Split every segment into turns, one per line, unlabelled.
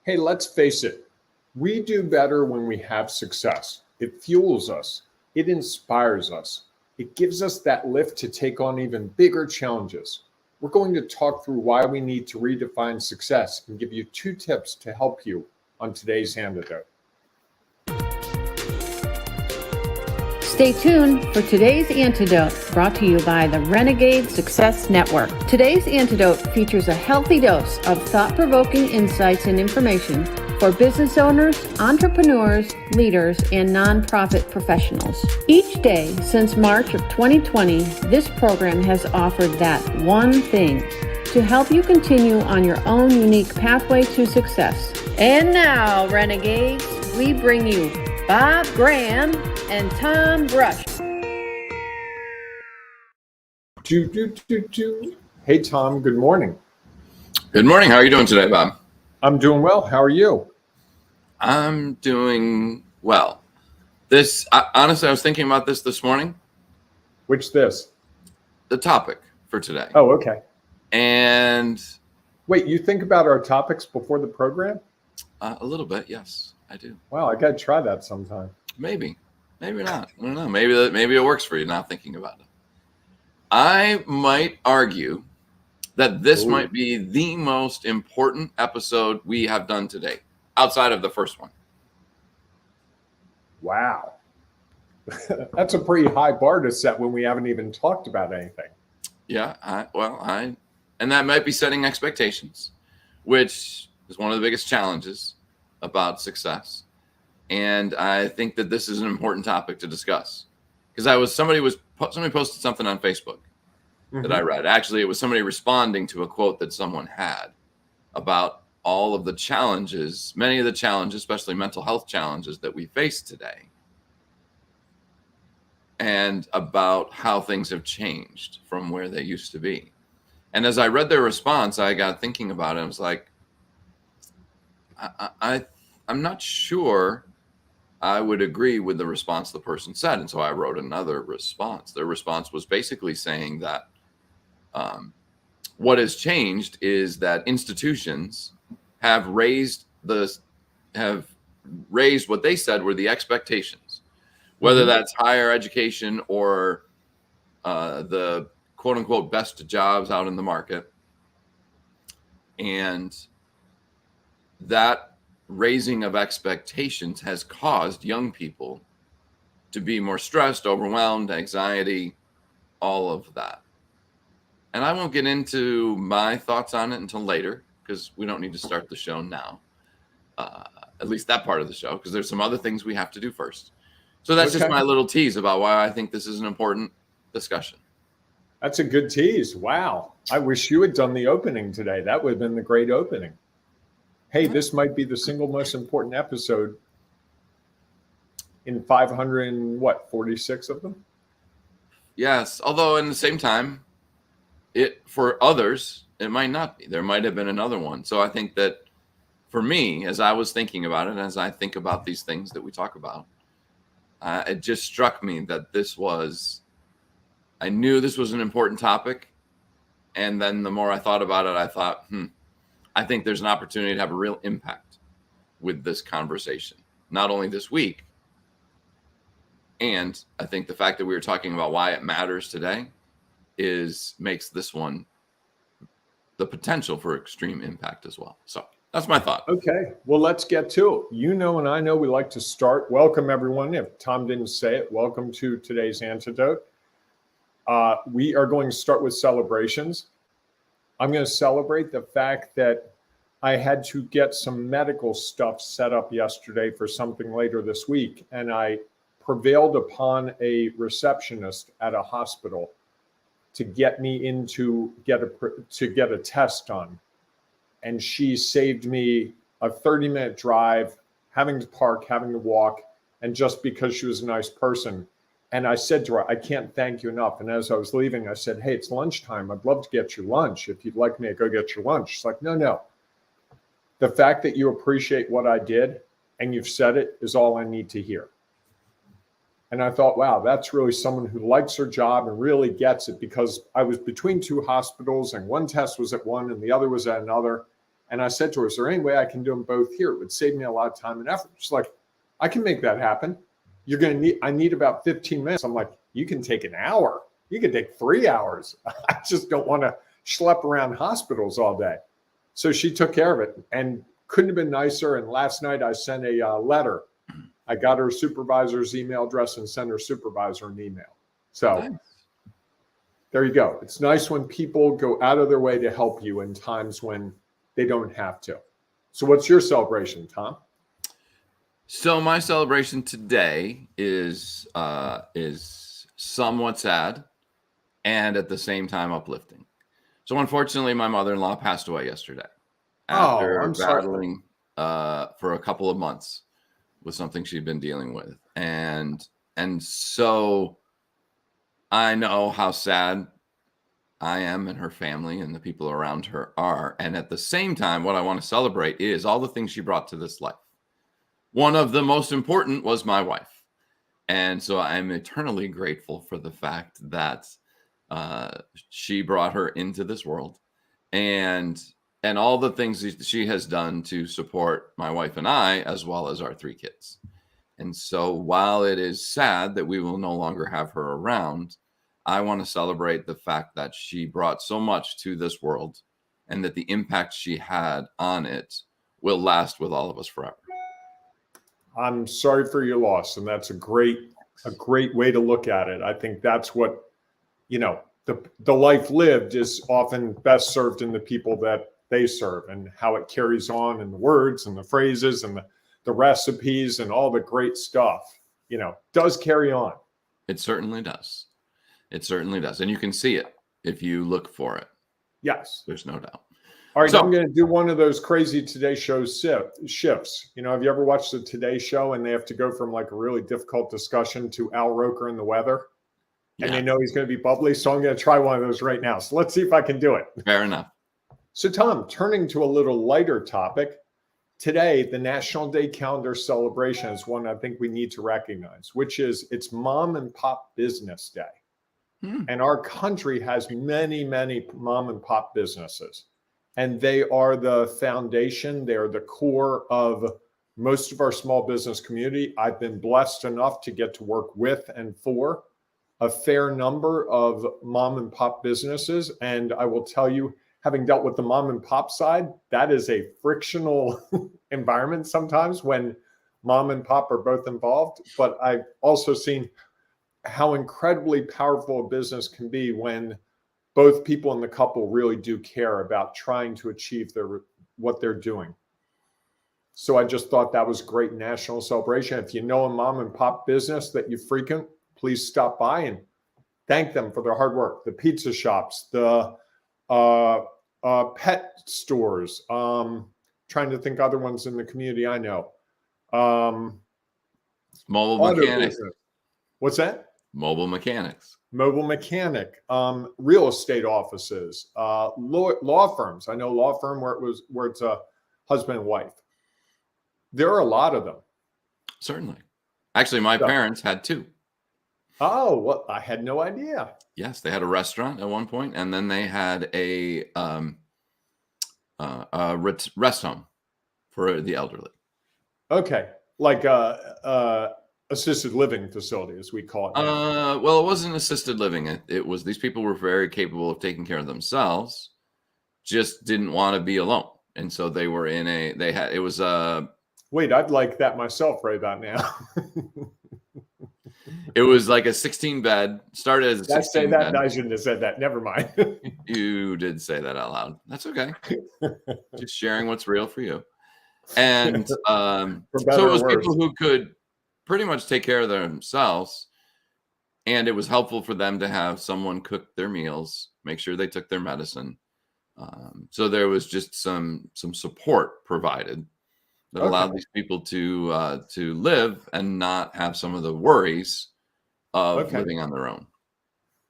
Hey, let's face it, we do better when we have success. It fuels us, it inspires us, it gives us that lift to take on even bigger challenges. We're going to talk through why we need to redefine success and give you 2 tips to help you on today's Antidote.
Stay tuned for today's Antidote, brought to you by the Renegade Success Network. Today's Antidote features a healthy dose of thought-provoking insights and information for business owners, entrepreneurs, leaders, and nonprofit professionals. Each day since March of 2020, this program has offered that one thing to help you continue on your own unique pathway to success. And now, Renegades, we bring you Bob Graham and Tom Brush.
Hey, Tom, good morning.
Good morning. How are you doing today, Bob?
I'm doing well. How are you?
I'm doing well. Honestly, I was thinking about this morning.
Which this?
The topic for today.
Oh, okay.
And
wait, you think about our topics before the program?
A little bit, yes, I do.
Wow, I got to try that sometime.
Maybe not. I don't know. Maybe it works for you not thinking about it. I might argue that this might be the most important episode we have done today, outside of the first one.
Wow. That's a pretty high bar to set when we haven't even talked about anything.
Yeah, and that might be setting expectations, which is one of the biggest challenges about success. And I think that this is an important topic to discuss, because somebody posted something on Facebook that I read. Actually, it was somebody responding to a quote that someone had about all of the challenges, many of the challenges, especially mental health challenges that we face today, and about how things have changed from where they used to be. And as I read their response, I got thinking about it. I was like, I'm not sure I would agree with the response the person said. And so I wrote another response. Their response was basically saying that what has changed is that institutions have raised what they said were the expectations, whether that's higher education or the quote unquote best jobs out in the market. And that raising of expectations has caused young people to be more stressed, overwhelmed, anxiety, all of that. And I won't get into my thoughts on it until later, because we don't need to start the show now, at least that part of the show, because there's some other things we have to do first. So that's just my little tease about why I think this is an important discussion.
That's a good tease. Wow. I wish you had done the opening today. That would have been the great opening. Hey, this might be the single most important episode in 546 of them?
Yes, although in the same time, for others, it might not be. There might have been another one. So I think that for me, as I was thinking about it, as I think about these things that we talk about, it just struck me that I knew this was an important topic. And then the more I thought about it, I thought, I think there's an opportunity to have a real impact with this conversation, not only this week. And I think the fact that we were talking about why it matters today makes this one the potential for extreme impact as well. So that's my thought.
Okay, well, let's get to it. You know, and I know we like to start. Welcome, everyone. If Tom didn't say it, welcome to today's Antidote. We are going to start with celebrations. I'm going to celebrate the fact that I had to get some medical stuff set up yesterday for something later this week. And I prevailed upon a receptionist at a hospital to get me in to get a test done. And she saved me a 30-minute drive, having to park, having to walk, and just because she was a nice person. And I said to her, I can't thank you enough. And as I was leaving, I said, hey, it's lunchtime. I'd love to get you lunch. If you'd like me to go get your lunch. She's like, no. The fact that you appreciate what I did and you've said it is all I need to hear. And I thought, wow, that's really someone who likes her job and really gets it, because I was between 2 hospitals and one test was at one and the other was at another. And I said to her, is there any way I can do them both here? It would save me a lot of time and effort. She's like, I can make that happen. I need about 15 minutes. I'm like, you can take an hour. You can take 3 hours. I just don't want to schlep around hospitals all day. So she took care of it and couldn't have been nicer. And last night I sent a letter. I got her supervisor's email address and sent her supervisor an email. So nice. There you go. It's nice when people go out of their way to help you in times when they don't have to. So what's your celebration, Tom?
So my celebration today is somewhat sad and at the same time uplifting. So unfortunately, my mother-in-law passed away yesterday after battling for a couple of months with something she'd been dealing with. And so I know how sad I am and her family and the people around her are. And at the same time, what I want to celebrate is all the things she brought to this life. One of the most important was my wife. And so I'm eternally grateful for the fact that she brought her into this world and all the things she has done to support my wife and I, as well as our 3 kids. And so while it is sad that we will no longer have her around, I want to celebrate the fact that she brought so much to this world and that the impact she had on it will last with all of us forever.
I'm sorry for your loss. And that's a great way to look at it. I think that's what, the life lived is often best served in the people that they serve and how it carries on and the words and the phrases and the recipes and all the great stuff, does carry on.
It certainly does. It certainly does. And you can see it if you look for it.
Yes.
There's no doubt.
All right. So I'm going to do one of those crazy Today Show shifts. Have you ever watched the Today Show and they have to go from like a really difficult discussion to Al Roker and the weather? And they know he's going to be bubbly. So I'm going to try one of those right now. So let's see if I can do it.
Fair enough.
So Tom, turning to a little lighter topic, today, the National Day Calendar celebration is one I think we need to recognize, which is it's Mom and Pop Business Day. And our country has many, many mom and pop businesses. And they are the foundation. They are the core of most of our small business community. I've been blessed enough to get to work with and for a fair number of mom and pop businesses. And I will tell you, having dealt with the mom and pop side, that is a frictional environment sometimes when mom and pop are both involved. But I've also seen how incredibly powerful a business can be when both people in the couple really do care about trying to achieve what they're doing. So I just thought that was a great national celebration. If you know a mom and pop business that you frequent, please stop by and thank them for their hard work. The pizza shops, the pet stores, trying to think other ones in the community I know.
Mobile mechanics.
Business. What's that?
Mobile mechanics.
Mobile mechanic, real estate offices, law firms. I know a law firm where it's a husband and wife. There are a lot of them.
Certainly. Actually, my parents had 2.
Oh, well, I had no idea.
Yes, they had a restaurant at one point, and then they had a rest home for the elderly.
Okay, like assisted living facility, as we call it now.
Well, it wasn't assisted living. It was these people were very capable of taking care of themselves, just didn't want to be alone, and so they were in it was
Wait, I'd like that myself right about now.
It was like a 16-bed, started as a 16 bed.
I shouldn't have said that. Never mind.
You did say that out loud. That's okay. Just sharing what's real for you. And so it was people who could pretty much take care of themselves. And it was helpful for them to have someone cook their meals, make sure they took their medicine. So there was just some support provided that allowed these people to live and not have some of the worries of living on their own.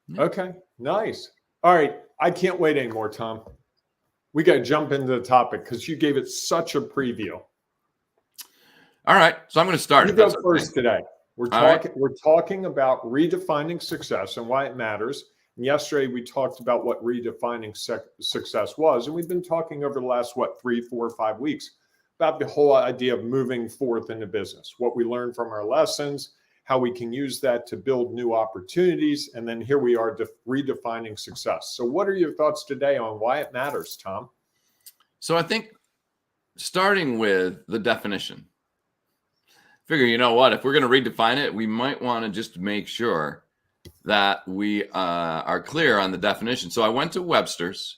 Yeah.
Okay, nice. All right, I can't wait anymore, Tom. We got to jump into the topic because you gave it such a preview.
All right, so I'm going to start.
You go first today. We're talking about redefining success and why it matters. And yesterday, we talked about what redefining success was. And we've been talking over the last, 3, 4, 5 weeks about the whole idea of moving forth into business, what we learned from our lessons, how we can use that to build new opportunities. And then here we are redefining success. So what are your thoughts today on why it matters, Tom?
So I think starting with the definition, figure, you know what, if we're going to redefine it, we might want to just make sure that we are clear on the definition. So I went to Webster's,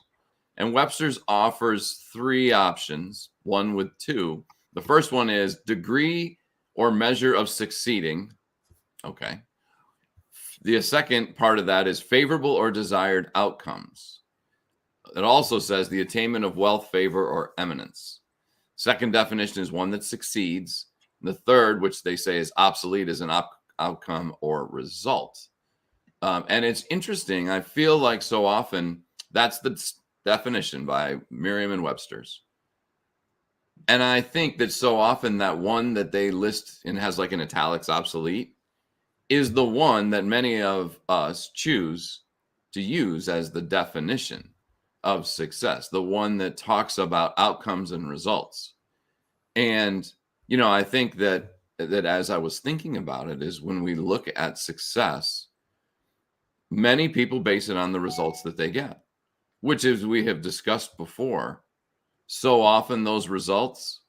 and Webster's offers 3 options, one with 2. The first one is degree or measure of succeeding. Okay. The second part of that is favorable or desired outcomes. It also says the attainment of wealth, favor, or eminence. Second definition is one that succeeds. The third, which they say is obsolete, is an outcome or result. And it's interesting. I feel like so often that's the definition by Merriam and Webster's. And I think that so often that one that they list and has like in italics obsolete is the one that many of us choose to use as the definition of success, the one that talks about outcomes and results. And, you know, I think that as I was thinking about it is when we look at success, many people base it on the results that they get, which, as we have discussed before, so often those results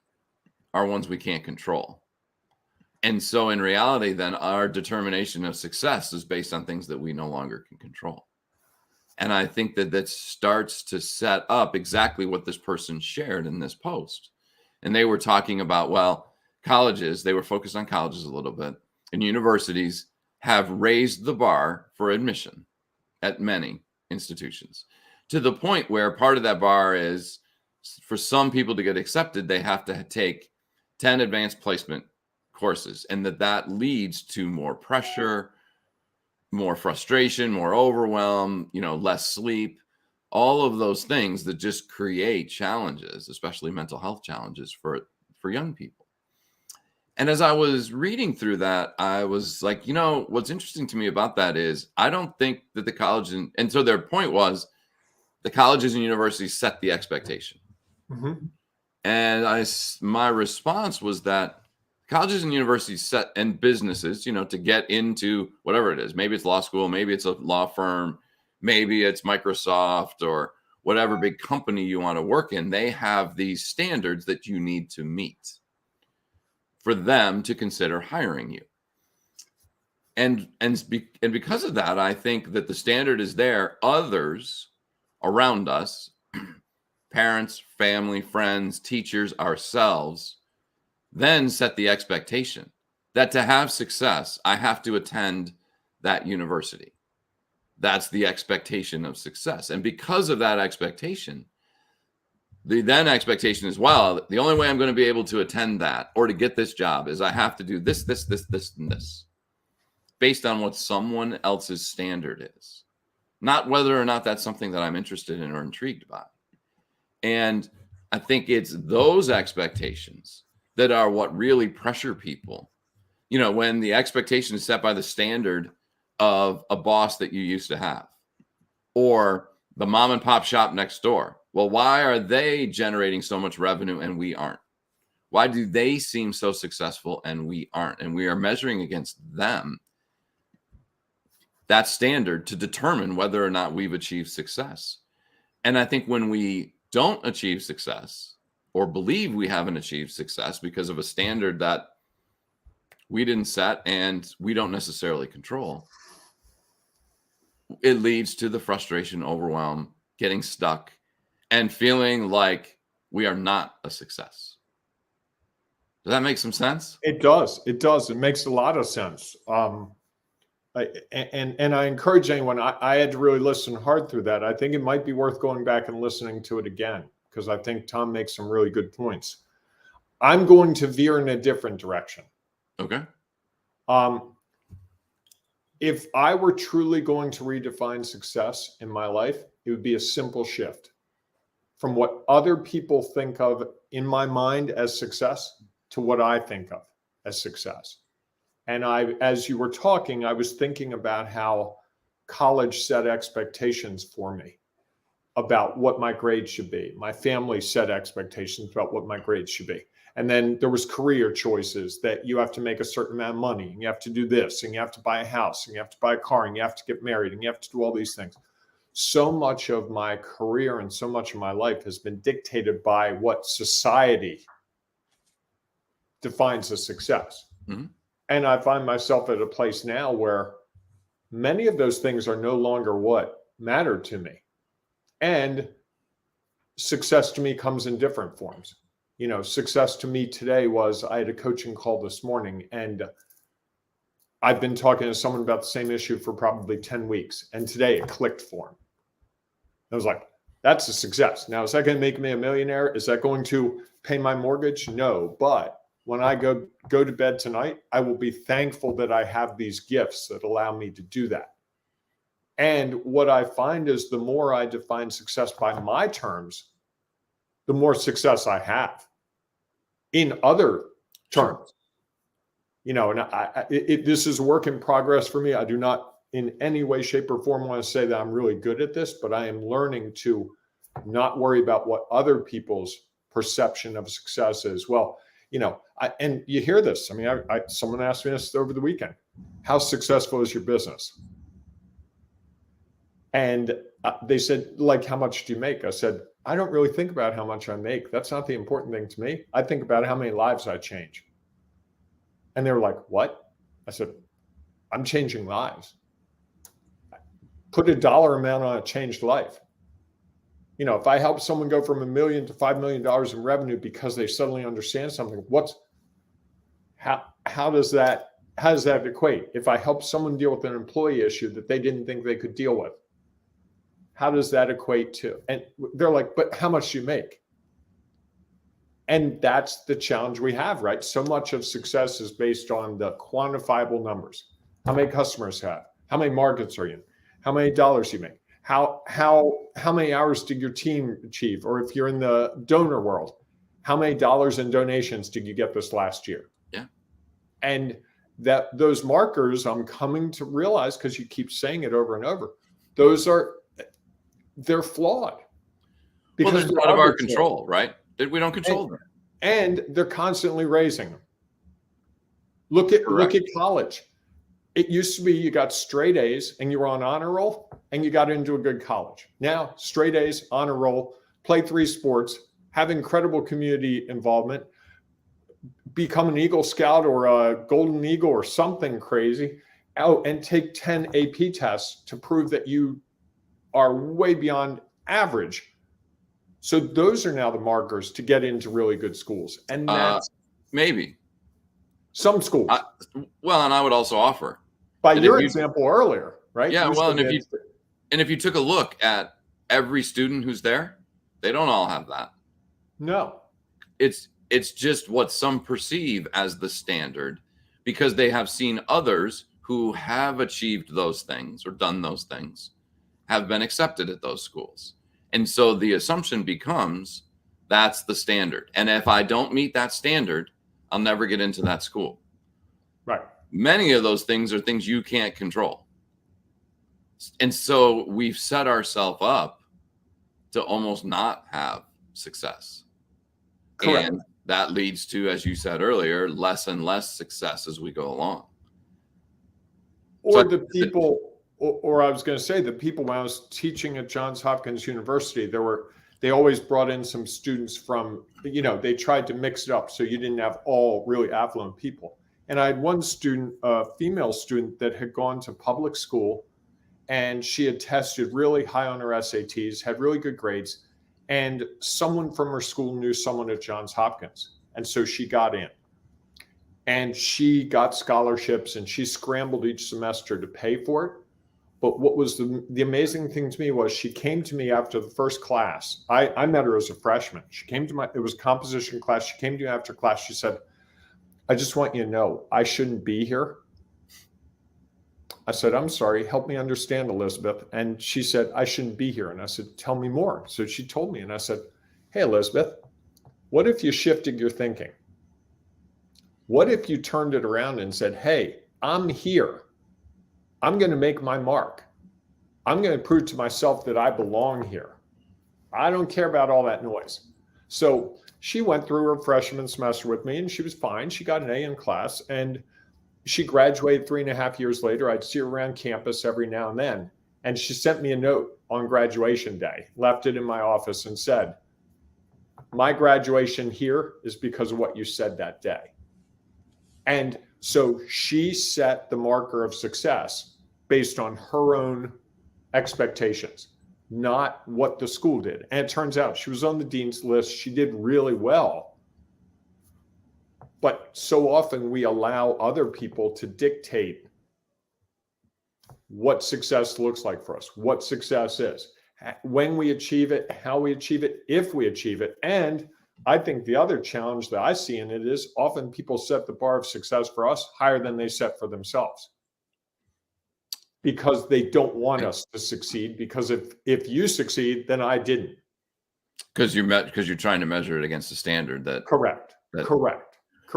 are ones we can't control. And so in reality, then our determination of success is based on things that we no longer can control. And I think that starts to set up exactly what this person shared in this post. And they were talking about, well, colleges, they were focused on colleges a little bit, and universities have raised the bar for admission at many institutions to the point where part of that bar is for some people to get accepted, they have to take 10 advanced placement courses, and that leads to more pressure, more frustration, more overwhelm, less sleep, all of those things that just create challenges, especially mental health challenges for young people. And as I was reading through that, I was like, what's interesting to me about that is I don't think that the college, and so their point was the colleges and universities set the expectation.
Mm-hmm.
And my response was that colleges and universities set, and businesses, to get into whatever it is. Maybe it's law school, maybe it's a law firm, maybe it's Microsoft or whatever big company you want to work in. They have these standards that you need to meet for them to consider hiring you. And because of that, I think that the standard is there. Others around us, parents, family, friends, teachers, ourselves, then set the expectation that to have success, I have to attend that university. That's the expectation of success. And because of that expectation, the then expectation is, well, the only way I'm going to be able to attend that or to get this job is I have to do this, this, this, this, and this, based on what someone else's standard is, not whether or not that's something that I'm interested in or intrigued by. And I think it's those expectations that are what really pressure people. When the expectation is set by the standard of a boss that you used to have or the mom and pop shop next door. Well, why are they generating so much revenue and we aren't? Why do they seem so successful and we aren't? And we are measuring against them that standard to determine whether or not we've achieved success. And I think when we don't achieve success or believe we haven't achieved success because of a standard that we didn't set and we don't necessarily control, it leads to the frustration, overwhelm, getting stuck, and feeling like we are not a success. Does that make some sense?
It does. It does. It makes a lot of sense. And I encourage anyone, I had to really listen hard through that. I think it might be worth going back and listening to it again, because I think Tom makes some really good points. I'm going to veer in a different direction.
Okay.
If I were truly going to redefine success in my life, it would be a simple shift from what other people think of in my mind as success to what I think of as success. And as you were talking, I was thinking about how college set expectations for me about what my grades should be. My family set expectations about what my grades should be. And then there was career choices that you have to make a certain amount of money, and you have to do this, and you have to buy a house, and you have to buy a car, and you have to get married, and you have to do all these things. So much of my career and so much of my life has been dictated by what society defines as success. Mm-hmm. And I find myself at a place now where many of those things are no longer what matter to me. And success to me comes in different forms. You know, success to me today was, I had a coaching call this morning, and I've been talking to someone about the same issue for probably 10 weeks. And today it clicked for him. I was like, that's a success. Now, is that going to make me a millionaire? Is that going to pay my mortgage? No. But when I go to bed tonight, I will be thankful that I have these gifts that allow me to do that. And what I find is the more I define success by my terms, the more success I have in other terms. You know, and this is a work in progress for me. I do not in any way, shape, or form want to say that I'm really good at this, but I am learning to not worry about what other people's perception of success is. Well, you know, and you hear this. I mean, someone asked me this over the weekend. How successful is your business? And they said, like, how much do you make? I said, I don't really think about how much I make. That's not the important thing to me. I think about how many lives I change. And they were like, what? I said, I'm changing lives. Put a dollar amount on a changed life. You know, if I help someone go from $1 million to $5 million in revenue because they suddenly understand something, how does that equate? If I help someone deal with an employee issue that they didn't think they could deal with, how does that equate to? And they're like, but how much do you make? And that's the challenge we have, right? So much of success is based on the quantifiable numbers. How many customers have? How many markets are you in? How many dollars you make? How many hours did your team achieve? Or if you're in the donor world, how many dollars in donations did you get this last year?
Yeah.
And those markers, I'm coming to realize, because you keep saying it over and over, they're flawed.
Because they're out of our control, right? We don't control them.
And they're constantly raising them. Look at college. It used to be you got straight A's and you were on honor roll and you got into a good college. Now, straight A's, honor roll, play 3 sports, have incredible community involvement, become an Eagle Scout or a Golden Eagle or something crazy, out and take 10 AP tests to prove that you are way beyond average. So those are now the markers to get into really good schools. And that's
maybe
some schools.
Well, and I would also offer
by your example earlier, right?
Yeah. Well, and if you took a look at every student who's there, they don't all have that.
No.
It's just what some perceive as the standard because they have seen others who have achieved those things or done those things have been accepted at those schools. And so the assumption becomes that's the standard. And if I don't meet that standard, I'll never get into that school.
Right.
Many of those things are things you can't control. And so we've set ourselves up to almost not have success.
Correct.
And that leads to, as you said earlier, less and less success as we go along.
Or the people, or I was going to say the people when I was teaching at Johns Hopkins University, they always brought in some students from, they tried to mix it up so you didn't have all really affluent people. And I had one student, a female student that had gone to public school and she had tested really high on her SATs, had really good grades. And someone from her school knew someone at Johns Hopkins. And so she got in. And she got scholarships and she scrambled each semester to pay for it. But what was the amazing thing to me was she came to me after the first class. I met her as a freshman. She came to it was a composition class. She came to me after class. She said, I just want you to know, I shouldn't be here. I said, I'm sorry, help me understand, Elizabeth. And she said, I shouldn't be here. And I said, tell me more. So she told me, and I said, hey, Elizabeth, what if you shifted your thinking? What if you turned it around and said, hey, I'm here. I'm going to make my mark. I'm going to prove to myself that I belong here. I don't care about all that noise. So she went through her freshman semester with me and she was fine. She got an A in class and she graduated 3.5 years later. I'd see her around campus every now and then. And she sent me a note on graduation day, left it in my office and said, my graduation here is because of what you said that day. And so she set the marker of success based on her own expectations, not what the school did. And it turns out she was on the dean's list. She did really well. But so often we allow other people to dictate what success looks like for us, what success is, when we achieve it, how we achieve it, if we achieve it. And I think the other challenge that I see in it is often people set the bar of success for us higher than they set for themselves, because they don't want us to succeed. Because if you succeed, then I didn't.
Because you're trying to measure it against a standard that.
Correct.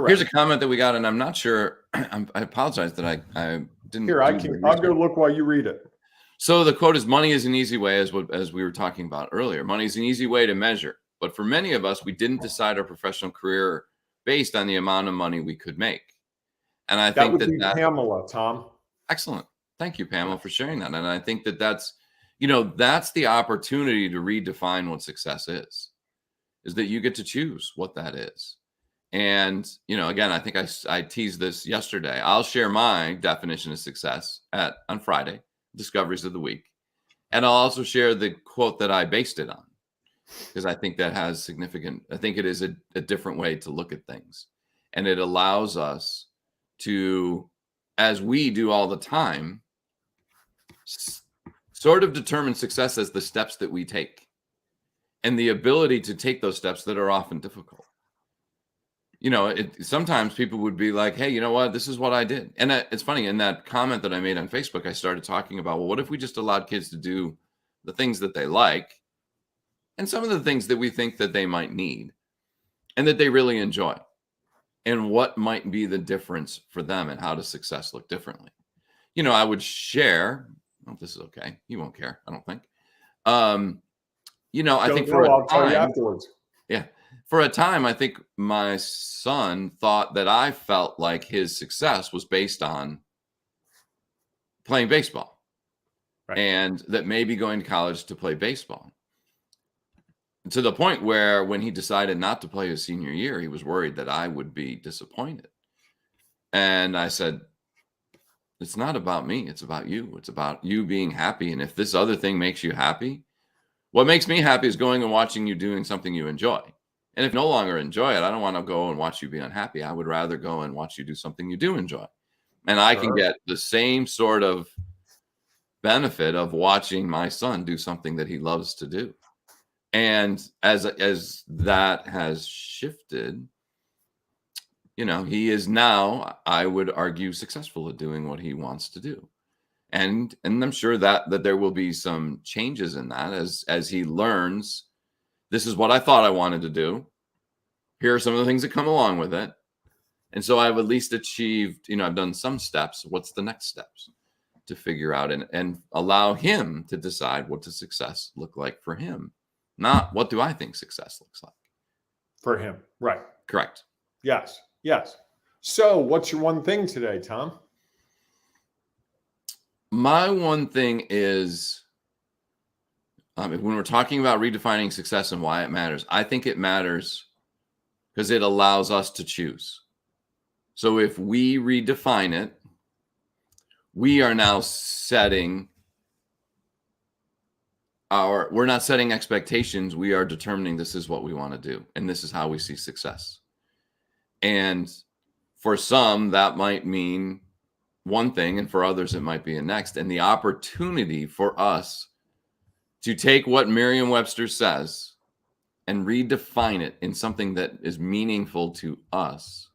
Here's a comment that we got, and I'm not sure. I apologize that I didn't.
Here, I'll go look while you read it.
So the quote is, money is an easy way, as we were talking about earlier. Money is an easy way to measure. But for many of us, we didn't decide our professional career based on the amount of money we could make. And I think
that would be Pamela, Tom.
Excellent. Thank you, Pamela, for sharing that. And I think that's the opportunity to redefine what success is that you get to choose what that is. And, again, I think I teased this yesterday. I'll share my definition of success on Friday, Discoveries of the Week. And I'll also share the quote that I based it on, because I think that has I think it is a different way to look at things. And it allows us to, as we do all the time, sort of determine success as the steps that we take and the ability to take those steps that are often difficult. Sometimes people would be like, hey, you know what? This is what I did. And it's funny, in that comment that I made on Facebook, I started talking about, well, what if we just allowed kids to do the things that they like and some of the things that we think that they might need and that they really enjoy, and what might be the difference for them and how does success look differently? I would share, well, this is okay. You won't care, I don't think. I think
I'll tell you afterwards.
Yeah. For a time, I think my son thought that I felt like his success was based on playing baseball, right, and that maybe going to college to play baseball, to the point where when he decided not to play his senior year, he was worried that I would be disappointed. And I said, it's not about me. It's about you. It's about you being happy. And if this other thing makes you happy, what makes me happy is going and watching you doing something you enjoy. And if you no longer enjoy it, I don't want to go and watch you be unhappy. I would rather go and watch you do something you do enjoy. And I can get the same sort of benefit of watching my son do something that he loves to do. And as that has shifted, he is now, I would argue, successful at doing what he wants to do. And I'm sure that there will be some changes in that as he learns, this is what I thought I wanted to do. Here are some of the things that come along with it. And so I've at least achieved, I've done some steps. What's the next steps to figure out and allow him to decide what does success look like for him? Not what do I think success looks like
for him. Right.
Correct.
Yes. So what's your one thing today, Tom?
My one thing is, when we're talking about redefining success and why it matters, I think it matters because it allows us to choose. So if we redefine it, we are now we're not setting expectations. We are determining this is what we want to do. And this is how we see success. And for some, that might mean one thing. And for others, it might be a next. And the opportunity for us to take what Merriam-Webster says and redefine it in something that is meaningful to us,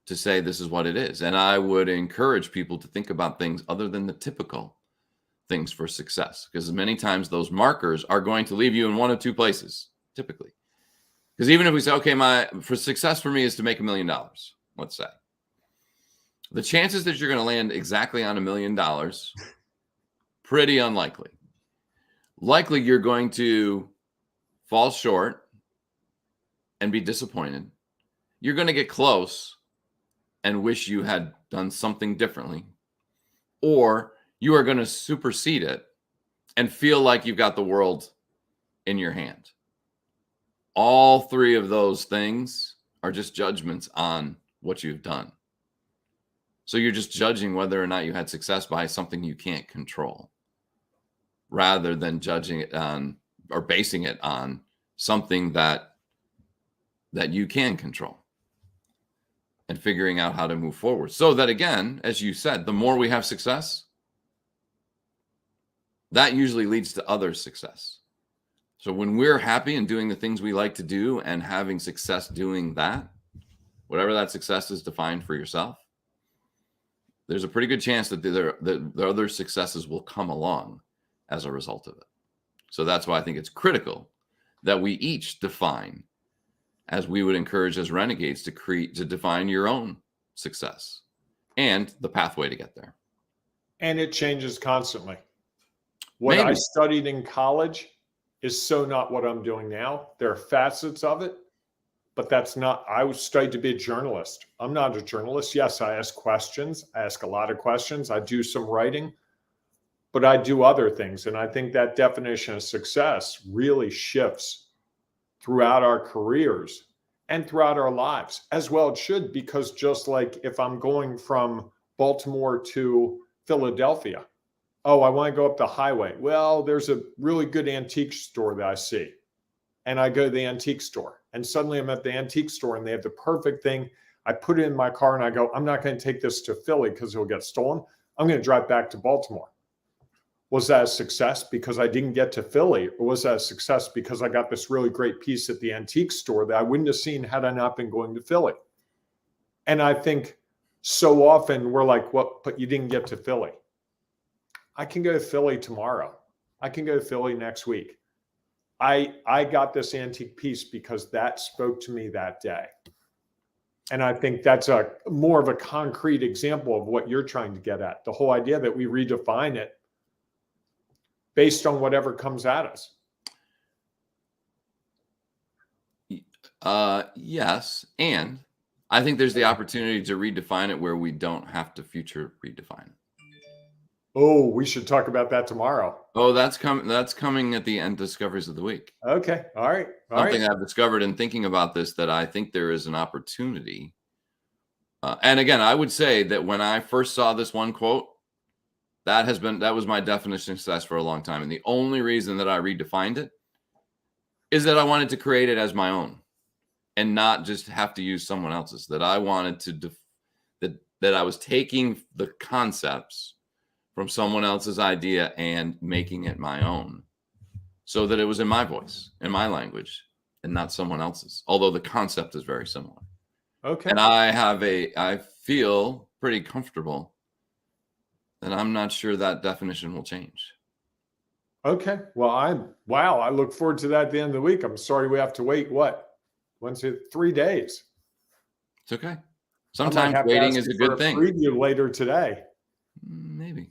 to say this is what it is. And I would encourage people to think about things other than the typical things for success, because many times those markers are going to leave you in one of two places, typically. Because even if we say, okay, for success for me is to make $1 million, let's say, the chances that you're going to land exactly on $1 million Pretty unlikely. Likely you're going to fall short and be disappointed. You're going to get close and wish you had done something differently. Or you are going to supersede it and feel like you've got the world in your hand. All three of those things are just judgments on what you've done. So you're just judging whether or not you had success by something you can't control, rather than judging it on or basing it on something that you can control, and figuring out how to move forward. So that, again, as you said, the more we have success, that usually leads to other success. So when we're happy and doing the things we like to do and having success doing that, whatever that success is defined for yourself, there's a pretty good chance that the other successes will come along as a result of it. So that's why I think it's critical that we each define, as we would encourage as renegades, to define your own success and the pathway to get there.
And it changes constantly. What
Maybe.
I studied in college is so not what I'm doing now. There are facets of it, but that's not. I was studied to be a journalist. I'm not a journalist. Yes, I ask questions. I ask a lot of questions. I do some writing, but I do other things. And I think that definition of success really shifts throughout our careers and throughout our lives, as well it should, because just like if I'm going from Baltimore to Philadelphia, oh, I want to go up the highway. Well, there's a really good antique store that I see. And I go to the antique store. And suddenly I'm at the antique store and they have the perfect thing. I put it in my car and I go, I'm not going to take this to Philly because it'll get stolen. I'm going to drive back to Baltimore. Was that a success because I didn't get to Philly? Or was that a success because I got this really great piece at the antique store that I wouldn't have seen had I not been going to Philly? And I think so often we're like, well, but you didn't get to Philly. I can go to Philly tomorrow. I can go to Philly next week. I got this antique piece because that spoke to me that day. And I think that's a more of a concrete example of what you're trying to get at. The whole idea that we redefine it based on whatever comes at us.
Yes. And I think there's the opportunity to redefine it where we don't have to future redefine it.
Oh, we should talk about that tomorrow.
Oh, that's coming at the end discoveries of the week.
Okay. All right.
Something I've discovered in thinking about this, that I think there is an opportunity. And again, I would say that when I first saw this one quote, that was my definition of success for a long time. And the only reason that I redefined it is that I wanted to create it as my own and not just have to use someone else's. That I wanted to, that I was taking the concepts from someone else's idea and making it my own, so that it was in my voice, in my language, and not someone else's, although the concept is very similar.
Okay.
And I feel pretty comfortable that I'm not sure that definition will change.
Okay. Well, I look forward to that at the end of the week. I'm sorry we have to wait, what? Wednesday, 3 days.
It's okay. Sometimes waiting is a good thing.
Preview later today.
Maybe.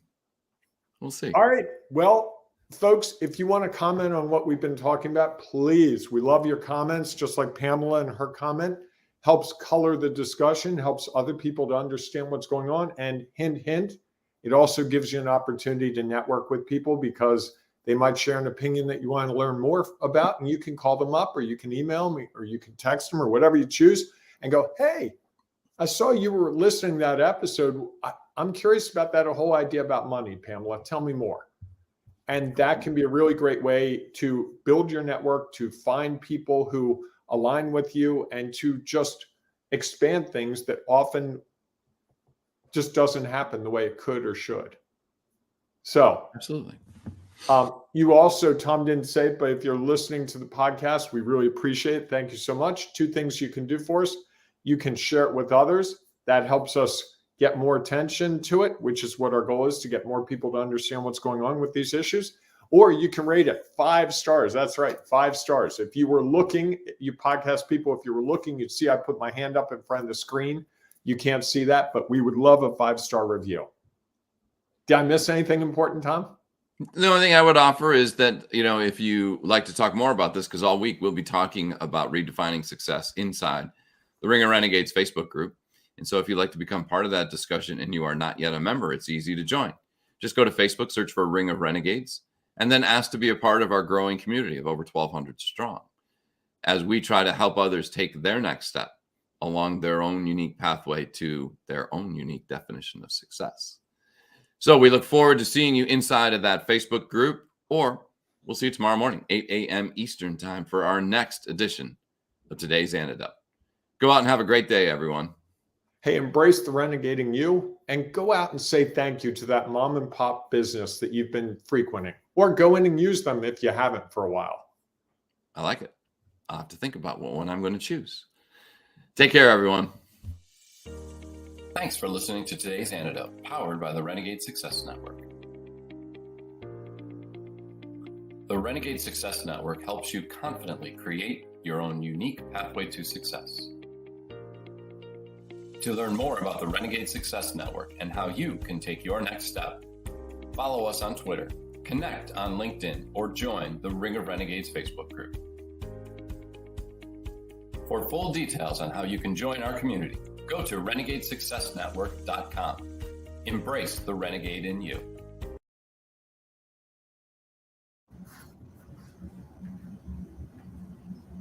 We'll see.
All right. Well, folks, if you want to comment on what we've been talking about, please. We love your comments, just like Pamela and her comment. Helps color the discussion, helps other people to understand what's going on. And hint, hint, it also gives you an opportunity to network with people because they might share an opinion that you want to learn more about. And you can call them up, or you can email me, or you can text them, or whatever you choose, and go, hey, I saw you were listening to that episode. I'm curious about that whole idea about money, Pamela. Tell me more. And that can be a really great way to build your network, to find people who align with you, and to just expand things that often just doesn't happen the way it could or should. So
absolutely.
You also, Tom didn't say it, but if you're listening to the podcast, we really appreciate it. Thank you so much. 2 things you can do for us. You can share it with others. That helps us get more attention to it, which is what our goal is, to get more people to understand what's going on with these issues. Or you can rate it 5 stars. That's right, 5 stars. If you were looking, you podcast people, if you were looking, you'd see I put my hand up in front of the screen. You can't see that, but we would love a 5-star review. Did I miss anything important, Tom?
The only thing I would offer is that, if you like to talk more about this, because all week we'll be talking about redefining success inside the Ring of Renegades Facebook group. And so if you'd like to become part of that discussion and you are not yet a member, it's easy to join. Just go to Facebook, search for Ring of Renegades, and then ask to be a part of our growing community of over 1,200 strong, as we try to help others take their next step along their own unique pathway to their own unique definition of success. So we look forward to seeing you inside of that Facebook group, or we'll see you tomorrow morning, 8 a.m. Eastern time, for our next edition of Today's Antidote. Go out and have a great day, everyone.
Hey, embrace the renegading you and go out and say thank you to that mom and pop business that you've been frequenting, or go in and use them if you haven't for a while.
I like it. I'll have to think about what one I'm going to choose. Take care, everyone. Thanks for listening to Today's Antidote, powered by the Renegade Success Network. The Renegade Success Network helps you confidently create your own unique pathway to success. To learn more about the Renegade Success Network and how you can take your next step, follow us on Twitter, connect on LinkedIn, or join the Ring of Renegades Facebook group. For full details on how you can join our community, go to renegadesuccessnetwork.com. Embrace the renegade in you.